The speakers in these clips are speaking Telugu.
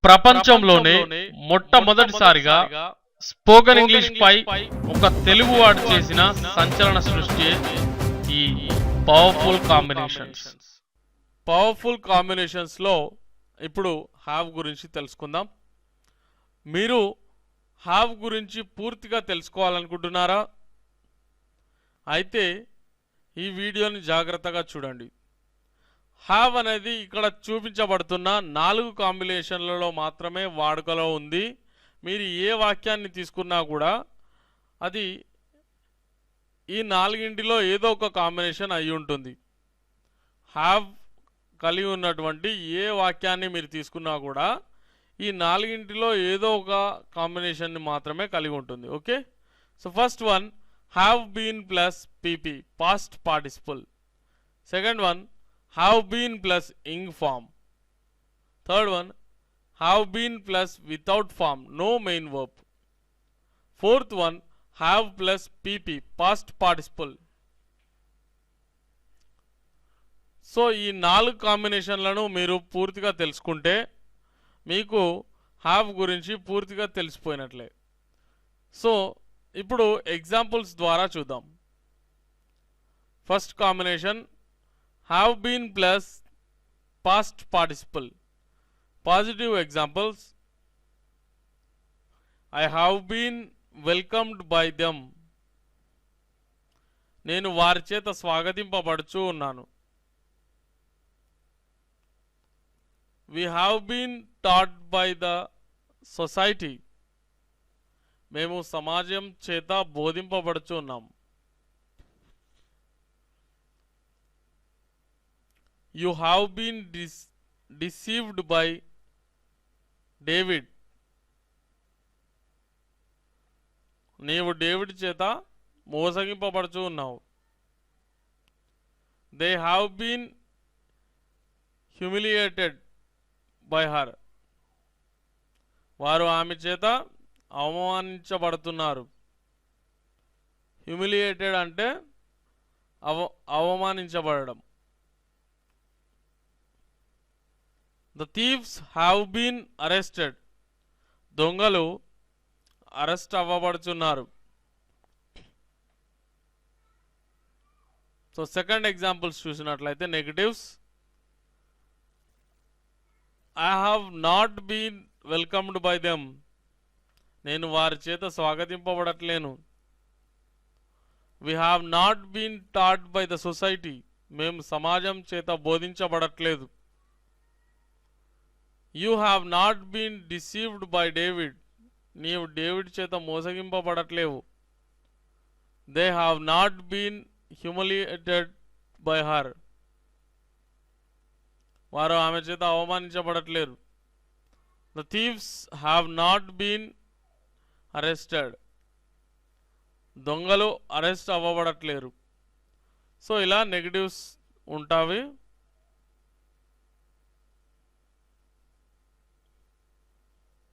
ప్రపంచంలోనే మొట్టమొదటిసారిగా స్పోకెన్ ఇంగ్లీష్ పై ఒక తెలుగు వాడు చేసిన సంచలన సృష్టి ఈ పవర్ఫుల్ కాంబినేషన్స్ లో ఇప్పుడు హ్యావ్ గురించి తెలుసుకుందాం. మీరు హ్యావ్ గురించి పూర్తిగా తెలుసుకోవాలనుకుంటున్నారా? అయితే ఈ వీడియోని జాగ్రత్తగా చూడండి. హ్యావ్ అనేది ఇక్కడ చూపించబడుతున్న 4 కాంబినేషన్లలో మాత్రమే వాడుకలో ఉంది. మీరు ఏ వాక్యాన్ని తీసుకున్నా కూడా అది ఈ 4ంటిలో ఏదో ఒక కాంబినేషన్ అయి ఉంటుంది. హ్యావ్ కలిగి ఉన్నటువంటి ఏ వాక్యాన్ని మీరు తీసుకున్నా కూడా ఈ 4ంటిలో ఏదో ఒక కాంబినేషన్ని మాత్రమే కలిగి ఉంటుంది. Okay, so first one have been plus PP past participle. Second one have been plus ing form. Third one have been plus without form, no main verb. Fourth one have plus pp past participle. So ఈ 4 కాంబినేషన్లను మీరు పూర్తిగా తెలుసుకుంటే మీకు హ్యావ్ గురించి పూర్తిగా తెలిసిపోయినట్లే. సో ఇప్పుడు ఎగ్జాంపుల్స్ ద్వారా చూద్దాం. First combination have been plus past participle. Positive examples: I have been welcomed by them. నేను వారి చేత స్వాగతింపబడుచు ఉన్నాను. We have been taught by the society. మేము సమాజం చేత బోధింపబడుచు ఉన్నాం. You have been deceived by David. నీవు డేవిడ్ చేత మోసగింపబడుచు ఉన్నావు. They have been humiliated by her. వారు ఆమె చేత అవమానించబడుతున్నారు. హ్యూమిలియేటెడ్ అంటే అవమానించబడడం. The thieves have been arrested. దొంగలు అరెస్ట్ అవ్వబడుచున్నారు. సో సెకండ్ ఎగ్జాంపుల్స్ చూసినట్లయితే negatives. I have not been welcomed by them. నేను వారి చేత స్వాగతింపబడట్లేను. We have not been taught by the society. మేము సమాజం చేత బోధించబడట్లేదు. You have not been deceived by David. నీవు డేవిడ్ చేత మోసగింపబడట్లేవు. They have not been humiliated by her. వారు ఆమె చేత అవమానించబడట్లేరు. The thieves have not been arrested. దొంగలు అరెస్ట్ అవ్వబడట్లేరు. సో ఇలా నెగటివ్స్ ఉంటాయి.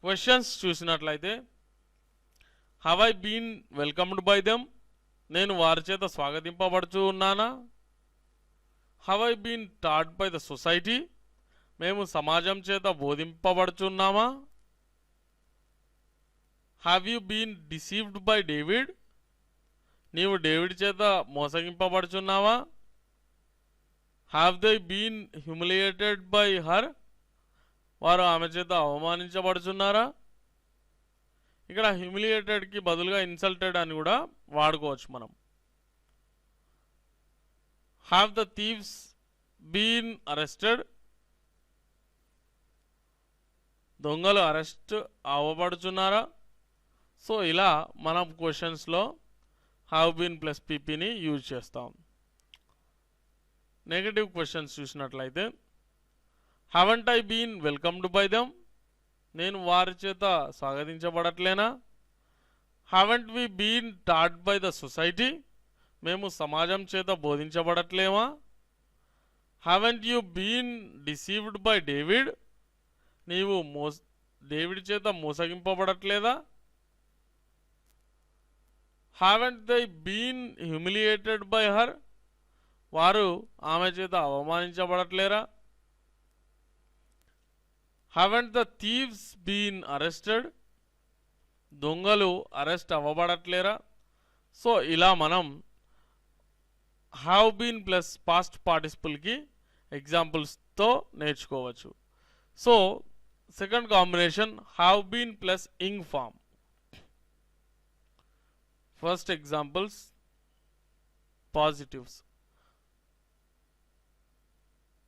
క్వశ్చన్స్ చూసినట్లయితే have I been welcomed by them. నేను వారి చేత స్వాగతింపబడుచు ఉన్నానా? Have I been taught by the society. మేము సమాజం చేత బోధింపబడుచున్నామా? Have you been deceived by David. నీవు డేవిడ్ చేత మోసగింపబడుచున్నావా? Have they been humiliated by her. వారు ఆమె చేత అవమానించబడుచున్నారా? ఇక్కడ హ్యూమిలియేటెడ్కి బదులుగా ఇన్సల్టెడ్ అని కూడా వాడుకోవచ్చు మనం. Have the thieves been arrested. దొంగలు అరెస్ట్ అవ్వబడుచున్నారా? సో ఇలా మనం క్వశ్చన్స్లో హ్యావ్ బీన్ ప్లస్ పీపీని యూజ్ చేస్తాం. నెగటివ్ క్వశ్చన్స్ చూసినట్లయితే haven't I been welcomed by them. నేను వారి చేత స్వాగతించబడట్లేనా? haven't we been taught by the society. మేము సమాజం చేత బోధించబడట్లేమా? haven't you been deceived by David. నీవు డేవిడ్ చేత మోసగింపబడట్లేదా? haven't they been humiliated by her. వారు ఆమె చేత అవమానించబడట్లేరా? Haven't the thieves been arrested, దొంగలు అరెస్ట్ అవ్వబడట్లేరా? సో ఇలా మనం హ్యావ్ బీన్ ప్లస్ పాస్ట్ పార్టిసిపుల్కి ఎగ్జాంపుల్స్తో నేర్చుకోవచ్చు. So second combination have been plus ing form. First examples positives.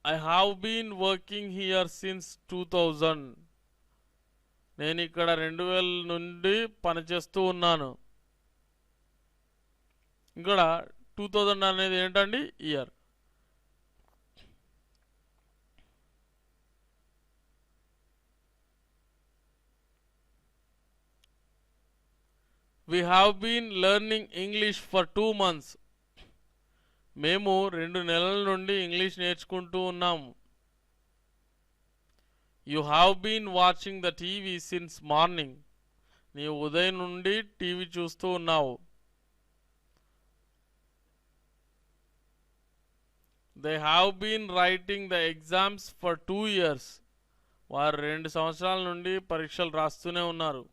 I have been working here since 2000. నేను ఇక్కడ 2000 నుండి పనిచేస్తూ ఉన్నాను. ఇక్కడ 2000 అనేది ఏంటండి? Year. We have been learning English for 2 months. మేము 2 నెలల నుండి ఇంగ్లీష్ నేర్చుకుంటూ ఉన్నాము. You have been watching the TV since morning. నీవు ఉదయం నుండి టీవీ చూస్తూ ఉన్నావు. They have been writing the exams for 2 years. వారు 2 సంవత్సరాల నుండి పరీక్షలు రాస్తూనే ఉన్నారు.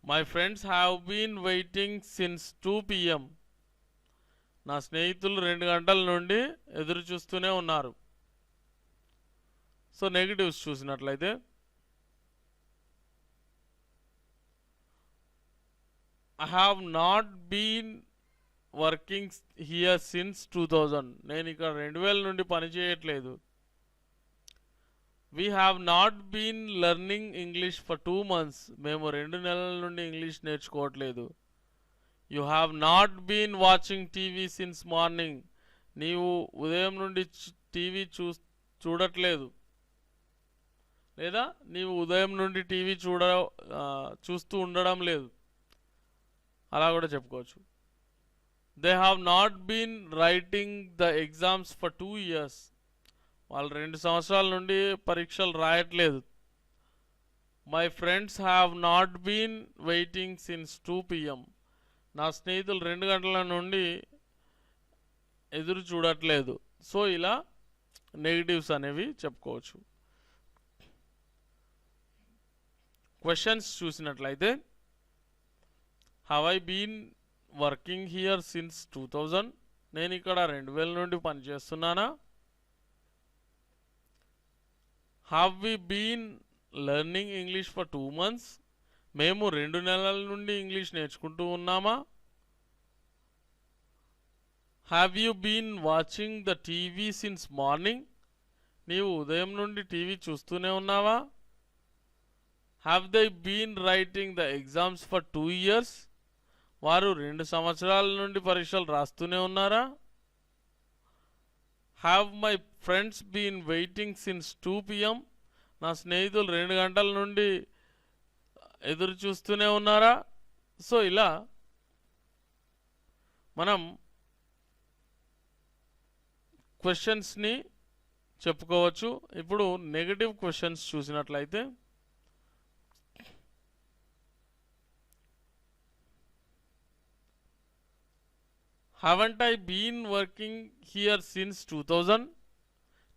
My friends have been waiting since 2 PM. నా స్నేహితులు 2 గంటల నుండి ఎదురు చూస్తూనే ఉన్నారు. సో నెగటివ్స్ చూసినట్లయితే I have not been working here since 2000. నేను ఇక్కడ 2000 నుండి పని చేయట్లేదు. We have not been learning English for 2 months. మేము 2 నెలల నుండి English నేర్చుకోవట్లేదు. You have not been watching TV since morning. నీవు ఉదయం నుండి టీవీ చూడట్లేదు, లేదా నీవు ఉదయం నుండి టీవీ చూస్తూ ఉండడం లేదు, అలా కూడా చెప్పుకోవచ్చు. They have not been writing the exams for 2 years. వాళ్ళు 2 సంవత్సరాల నుండి పరీక్షలు రాయట్లేదు. My friends have not been waiting since 2 PM. నా స్నేహితులు 2 గంటల నుండి ఎదురు చూడట్లేదు. సో ఇలా నెగిటివ్స్ అనేవి చెప్పుకోవచ్చు. క్వశ్చన్స్ చూసినట్లయితే have I been working here since 2000. నేను ఇక్కడ 2000 నుండి పనిచేస్తున్నానా? Have we been learning English for 2 months. మేము 2 నెలల నుండి ఇంగ్లీష్ నేర్చుకుంటూ ఉన్నామా? Have you been watching the TV since morning. నీవు ఉదయం నుండి టీవీ చూస్తూనే ఉన్నావా? Have they been writing the exams for 2 years. వారు 2 సంవత్సరాల నుండి పరీక్షలు రాస్తూనే ఉన్నారా? Have my friends been waiting since 2 PM. నా స్నేహితులు 2 గంటల నుండి ఎదురు చూస్తూనే ఉన్నారా? సో ఇలా మనం క్వశ్చన్స్ని చెప్పుకోవచ్చు. ఇప్పుడు నెగటివ్ క్వశ్చన్స్ చూసినట్లయితే haven't I been working here since 2000.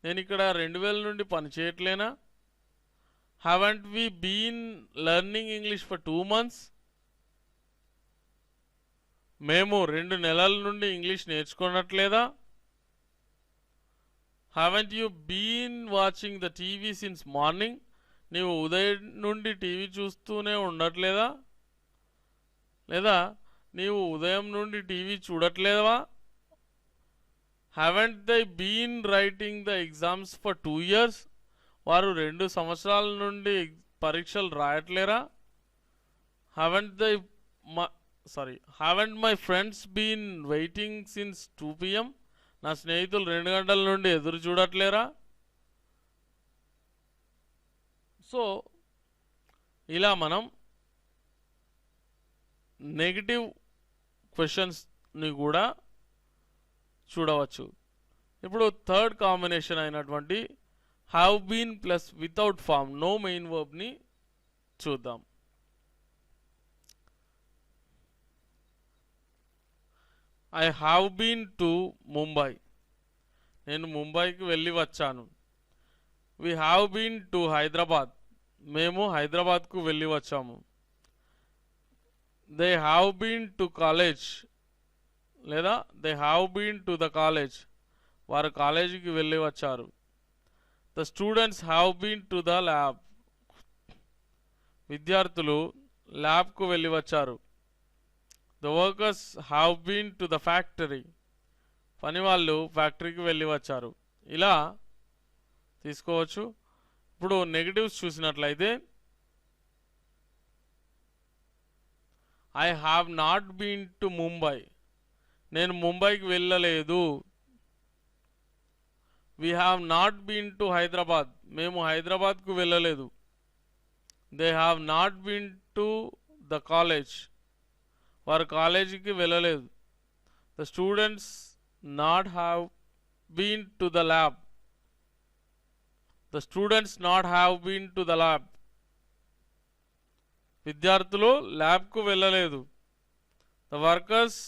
నేను ఇక్కడ 2000 నుండి పని చేయట్లేనా? haven't we been learning English for 2 months. మేము 2 నెలల నుండి English నేర్చుకోనట్లేదా? haven't you been watching the TV since morning. నీవు ఉదయం నుండి టీవీ చూస్తూనే ఉండట్లేదా, లేదా నీవు ఉదయం నుండి TV చూడట్లేవా? haven't they been writing the exams for 2 years. వారు 2 సంవత్సరాల నుండి పరీక్షలు రాయట్లేరా? haven't my friends been waiting since 2 PM. నా స్నేహితులు 2 గంటల నుండి ఎదురు చూడట్లేరా? సో ఇలా మనం నెగిటివ్ క్వశ్చన్స్ని కూడా చూడవచ్చు. ఇప్పుడు థర్డ్ కాంబినేషన్ అయినటువంటి have been plus without form no main వర్బ్ని చూద్దాం. I have been to Mumbai. నేను ముంబైకి వెళ్ళి వచ్చాను. We have been to Hyderabad, మేము హైదరాబాద్కు వెళ్ళి వచ్చాము. They have been to college లేదా they have been to the college, వారు కాలేజీకి వెళ్ళి వచ్చారు. The students have been to the lab, విద్యార్థులు ల్యాబ్కు వెళ్ళి వచ్చారు. The workers have been to the factory, పని వాళ్ళు ఫ్యాక్టరీకి వెళ్ళి వచ్చారు. ఇలా తీసుకోవచ్చు. ఇప్పుడు నెగటివ్స్ చూసినట్లయితే I have not been to Mumbai, నేను ముంబైకి వెళ్ళలేదు. We have not been to Hyderabad, మేము హైదరాబాద్కు వెళ్ళలేదు. They have not been to the college, వారు కాలేజీకి వెళ్ళలేదు. The students not have been to the lab, the students not have been to the lab, విద్యార్థులు ల్యాబ్కు వెళ్ళలేదు. The workers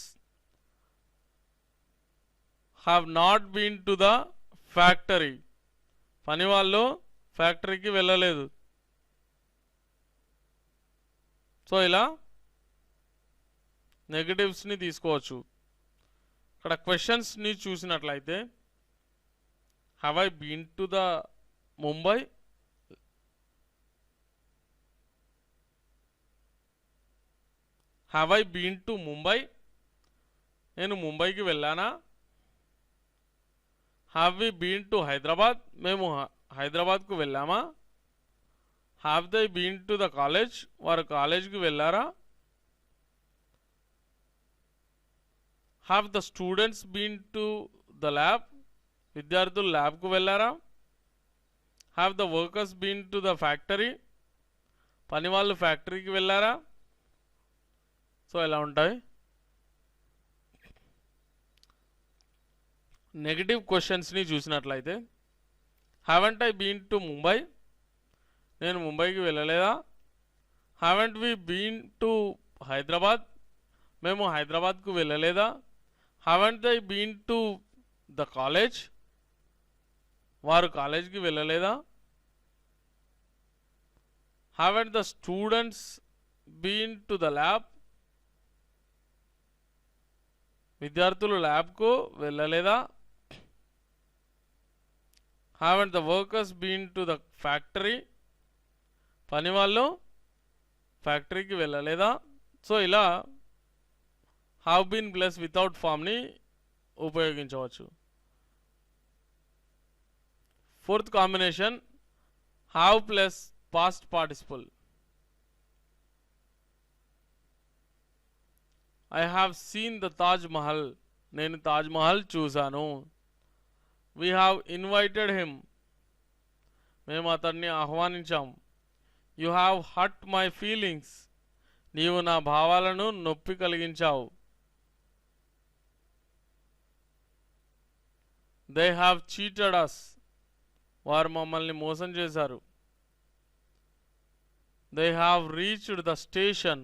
have not been to the factory, పని వాళ్ళు ఫ్యాక్టరీకి వెళ్ళలేదు. సో ఇలా నెగటివ్స్ని తీసుకోవచ్చు. ఇక్కడ క్వశ్చన్స్ని చూసినట్లయితే have I been to the Mumbai, have I been to Mumbai, నేను ముంబైకి వెళ్ళానా. Have we been to Hyderabad, మేము హైదరాబాద్కు వెళ్ళామా. Have they been to the college, వారు కాలేజ్కి వెళ్ళారా. Have the students been to the lab, విద్యార్థులు ల్యాబ్కు వెళ్ళారా. Have the workers been to the factory, పని వాళ్ళు ఫ్యాక్టరీకి వెళ్ళారా. సో ఎలా ఉంటాయి. నెగటివ్ క్వశ్చన్స్ని చూసినట్లయితే haven't I been to Mumbai, నేను ముంబైకి వెళ్ళలేదా. Haven't we been to Hyderabad, మేము హైదరాబాద్కు వెళ్ళలేదా. Haven't I been to the college, వారు కాలేజ్కి వెళ్ళలేదా. Haven't the students been to the lab, విద్యార్థులు ల్యాబ్కు వెళ్ళలేదా. Haven't the workers been to the factory, పని వాళ్ళు ఫ్యాక్టరీకి వెళ్ళలేదా. సో ఇలా హ్యావ్ బీన్ ప్లస్ వితౌట్ ఫామ్ని ఉపయోగించవచ్చు. Fourth combination have plus past participle. I have seen the Taj Mahal, నేను తాజ్ మహల్ చూశాను. వీ హ్యావ్ ఇన్వైటెడ్ హిమ్, మేము అతన్ని ఆహ్వానించాం. You have hurt my feelings, నీవు నా భావాలను నొప్పి కలిగించావు. దే హ్యావ్ చీటెడ్ అస్, వారు మమ్మల్ని మోసం చేశారు. They have reached the station,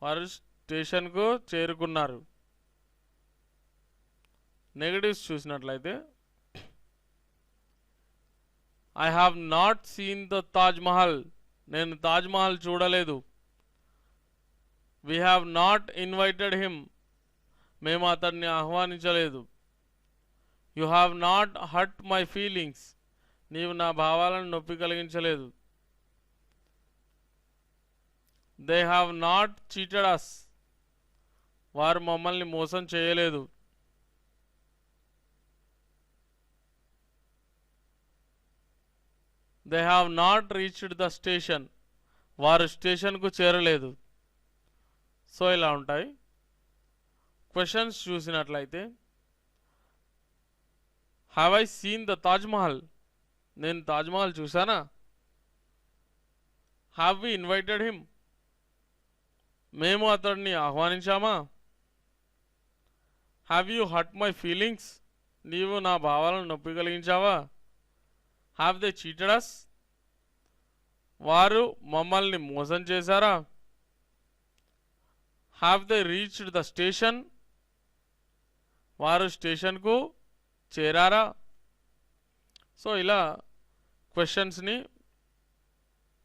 వారు స్టేషన్కు చేరుకున్నారు. నెగటివ్స్ చూసినట్లయితే I have not seen the Taj Mahal, నేను తాజ్ మహల్ చూడలేదు. We have not invited him, మేము అతన్ని ఆహ్వానించలేదు. You have not hurt my feelings, నీవు నా భావాలను నొప్పి కలిగించలేదు. They have not cheated us, వారు మమ్మల్ని మోసం చేయలేదు. They have not reached the station, వారు స్టేషన్కు చేరలేదు. సో ఇలా ఉంటాయి. క్వశ్చన్స్ చూసినట్లయితే have I seen the Taj Mahal, నేను తాజ్ మహల్ చూసానా. హ్యావ్ వి ఇన్వైటెడ్ హిమ్, మేము అతడిని ఆహ్వానించామా. Have you hurt my feelings, నీవు నా భావాలను నొప్పి కలిగించావా. హ్యావ్ దే చీటెడ్ అస్, వారు మమ్మల్ని మోసం చేశారా. Have they reached the station, వారు స్టేషన్కు చేరారా. సో ఇలా క్వశ్చన్స్ని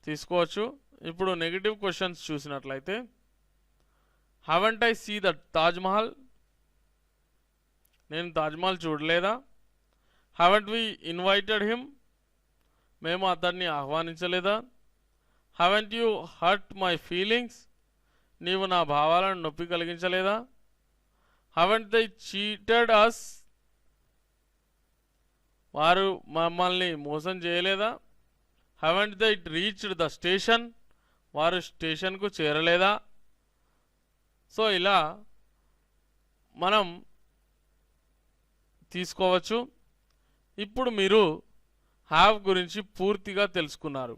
తీసుకోవచ్చు. ఇప్పుడు నెగిటివ్ క్వశ్చన్స్ చూసినట్లయితే, haven't I see the Taj Mahal, నేను తాజ్మహల్ చూడలేదా? హావెంట్ వి ఇన్వైటెడ్ హిమ్, మేము అతన్ని ఆహ్వానించలేదా? Haven't you hurt my feelings, నీవు నా భావాలను నొప్పి కలిగించలేదా? హావెంట్ దే చీటెడ్ అస్, వారు మమ్మల్ని మోసం చేయలేదా? Haven't they reached the station, వారు స్టేషన్కు చేరలేదా? సో ఇలా మనం తీసుకోవచ్చు. ఇప్పుడు మీరు హ్యావ్ గురించి పూర్తిగా తెలుసుకున్నారు.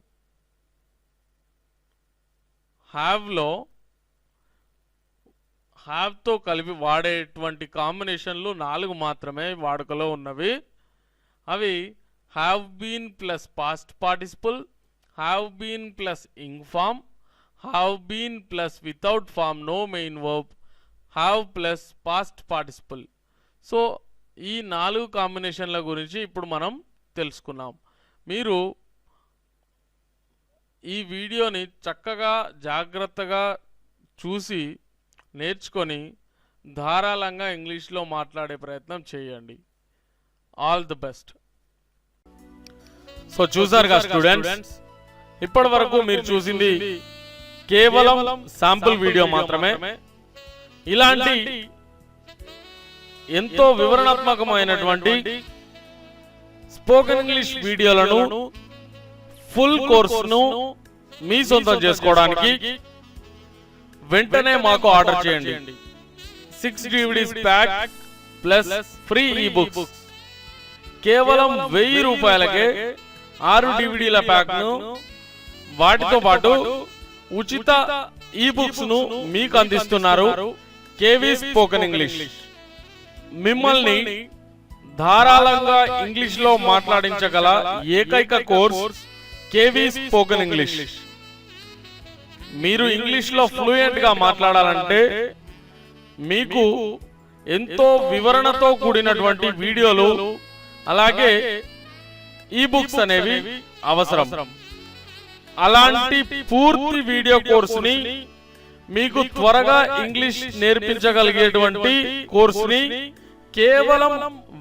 హ్యావ్తో కలిపి వాడేటువంటి కాంబినేషన్లు 4 మాత్రమే వాడుకలో ఉన్నవి. అవి have been plus past participle, have been plus ing form, have been plus without form no main verb, have plus past participle. So ఈ 4 కాంబినేషన్ల గురించి ఇప్పుడు మనం తెలుసుకున్నాం. మీరు ఈ వీడియోని చక్కగా జాగ్రత్తగా చూసి నేర్చుకొని ధారాళంగా ఇంగ్లీష్లో మాట్లాడే ప్రయత్నం చేయండి. All the best. సో చూసారుగా స్టూడెంట్స్, ఇప్పటి వరకు మీరు చూసింది కేవలం శాంపుల్ వీడియో మాత్రమే. ఇలాంటి ఎంతో వివరణాత్మకమైనటువంటి స్పోకెన్ ఇంగ్లీష్ వీడియోలను, ఫుల్ కోర్సును మీ సొంతం చేసుకోవడానికి వెంటనే మాకు ఆర్డర్ చేయండి. 6 DVDs pack plus free ebooks కేవలం 1000 రూపాయలకే 6 DVDల ప్యాక్ను, వాటితో పాటు ఉచిత ఈబుక్స్ ను మీకు అందిస్తున్నారు కేవీ స్పోకెన్ ఇంగ్లీష్. మిమ్మల్ని ధారాళంగా ఇంగ్లీష్ లో మాట్లాడించగల ఏకైక కోర్స్ కేవీ స్పోకెన్ ఇంగ్లీష్. మీరు ఇంగ్లీష్ లో ఫ్లూయెంట్ గా మాట్లాడాలంటే మీకు ఎంతో వివరణతో కూడినటువంటి వీడియోలు అలాగే ఈబుక్స్ అనేవి అవసరం. అలాంటి పూర్తి వీడియో కోర్సుని, మీకు త్వరగా ఇంగ్లీష్ నేర్పించగలిగేటువంటి కోర్సుని కేవలం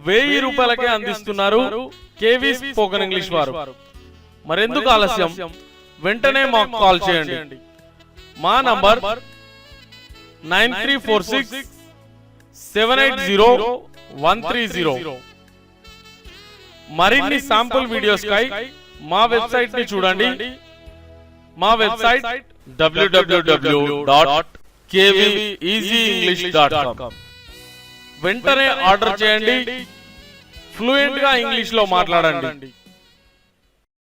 1000 రూపాయలకే అందిస్తున్నారు కేవీ స్పోకెన్ ఇంగ్లీష్ వారు. మరెందుకు ఆలస్యం, వెంటనే మాకు కాల్ చేయండి. మా నంబర్ 9346780130. మరిన్ని శాంపుల్ వీడియోస్ కై మా వెబ్సైట్ ని చూడండి. మా వెబ్సైట్ www.kveasyenglish.com. వెంటనే ఆర్డర్ చేయండి. ఫ్లూయెంట్ గా ఇంగ్లీష్ లో మాట్లాడండి.